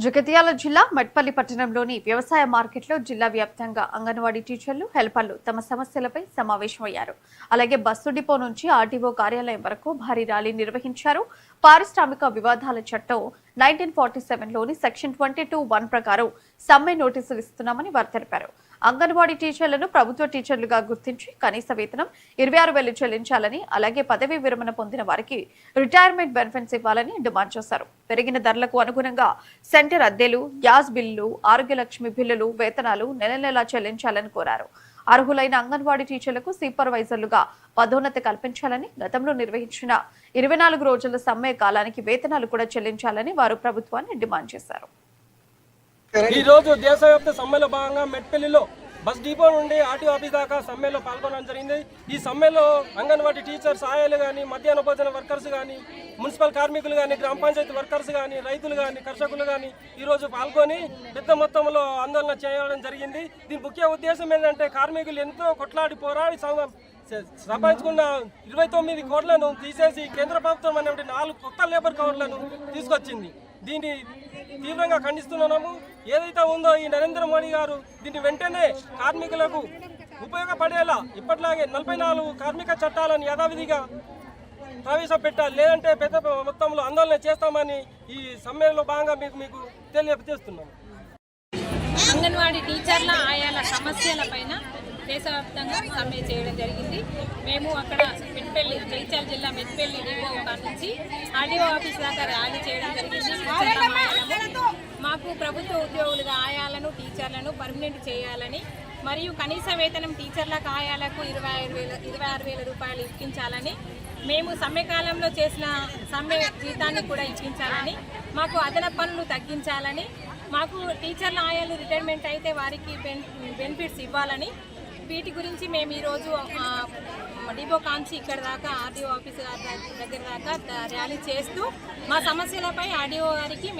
జగిత్యాల జిల్లా మెట్పల్లి పట్టణంలోని వ్యవసాయ మార్కెట్లో జిల్లా వ్యాప్తంగా అంగన్వాడీ టీచర్లు, హెల్పర్లు తమ సమస్యలపై సమావేశమయ్యారు. అలాగే బస్సు డిపో నుంచి ఆర్టీఓ కార్యాలయం వరకు భారీ ర్యాలీ నిర్వహించారు. పారిశ్రామిక వివాదాల చట్టం 1947లోని సెక్షన్ 22(1) ప్రకారం సమ్మె నోటీసులు ఇస్తున్నామని వారు తెలిపారు. అంగన్వాడీ టీచర్లను ప్రభుత్వ టీచర్లుగా గుర్తించి కనీస వేతనం 26,000 చెల్లించాలని, అలాగే పదవీ విరమణ పొందిన వారికి రిటైర్మెంట్ బెనిఫిట్స్ ఇవ్వాలని డిమాండ్ చేశారు. పెరిగిన ధరలకు అనుగుణంగా సెంటర్ అద్దెలు, గ్యాస్ బిల్లులు, ఆరోగ్యలక్ష్మి బిల్లులు, వేతనాలు నెల నెలా చెల్లించాలని కోరారు. అర్హులైన అంగన్వాడీ టీచర్లకు సూపర్వైజర్లుగా పదోన్నతి కల్పించాలని, గతంలో నిర్వహించిన 24 రోజుల సమ్మె కాలానికి వేతనాలు కూడా చెల్లించాలని వారు ప్రభుత్వాన్ని డిమాండ్ చేశారు. ఈ రోజు దేశవ్యాప్త సమ్మెలో భాగంగా మెట్పల్లిలో బస్ డిపో నుండి ఆర్టీఓ ఆఫీస్ దాకా సమ్మెలో పాల్గొనడం జరిగింది. ఈ సమ్మెలో అంగన్వాడీ టీచర్ సహాయాలు కానీ, మధ్యాహ్న భోజన వర్కర్స్ కానీ, మున్సిపల్ కార్మికులు కానీ, గ్రామ పంచాయతీ వర్కర్స్ కానీ, రైతులు కానీ, కర్షకులు కానీ ఈరోజు పాల్గొని పెద్ద మొత్తంలో ఆందోళన చేయడం జరిగింది. దీని ముఖ్య ఉద్దేశం ఏంటంటే కార్మికులు ఎంతో కొట్లాడి పోరాడి సంపాదించుకున్న 29 కోట్లను తీసేసి కేంద్ర ప్రభుత్వం అనేటువంటి 4 కొత్త లేబర్ కోడ్లను తీసుకొచ్చింది. దీన్ని తీవ్రంగా ఖండిస్తున్నాము. ఏదైతే ఉందో ఈ నరేంద్ర మోడీ గారు దీన్ని వెంటనే కార్మికులకు ఉపయోగపడేలా ఇప్పట్లాగే 44 కార్మిక చట్టాలను యథావిధిగా ప్రవేశపెట్టాలి, లేదంటే పెద్ద మొత్తంలో ఆందోళన చేస్తామని ఈ సమ్మెలో భాగంగా మీకు తెలియజేస్తున్నాము. అంగన్వాడీ టీచర్ల ఆయాల సమస్యలపైన దేశవ్యాప్తంగా సమ్మె చేయడం జరిగింది. మేము అక్కడ మెట్పల్లి, జగిత్యాల జిల్లా మెట్పల్లి డిపో నుంచి ఆర్టీఓ ఆఫీస్ దాకా ర్యాలీ చేయడం జరిగింది. మాకు ప్రభుత్వ ఉద్యోగులుగా ఆయాలను, టీచర్లను పర్మనెంట్ చేయాలని, మరియు కనీస వేతనం టీచర్లకు ఆయాలకు 26,000 రూపాయలు ఇప్పించాలని, మేము సమ్మె కాలంలో చేసిన సమ్మె జీతాన్ని కూడా ఇప్పించాలని, మాకు అదనపు పనులు తగ్గించాలని, మాకు టీచర్ల ఆయాలు రిటైర్మెంట్ అయితే వారికి బెనిఫిట్స్ ఇవ్వాలని, వీటి గురించి మేము ఈరోజు డిపో కాంచి ఇక్కడ దాకా ఆర్టీఓ ఆఫీస్ దగ్గర దాకా ర్యాలీ చేస్తూ మా సమస్యలపై ఆర్టీఓ గారికి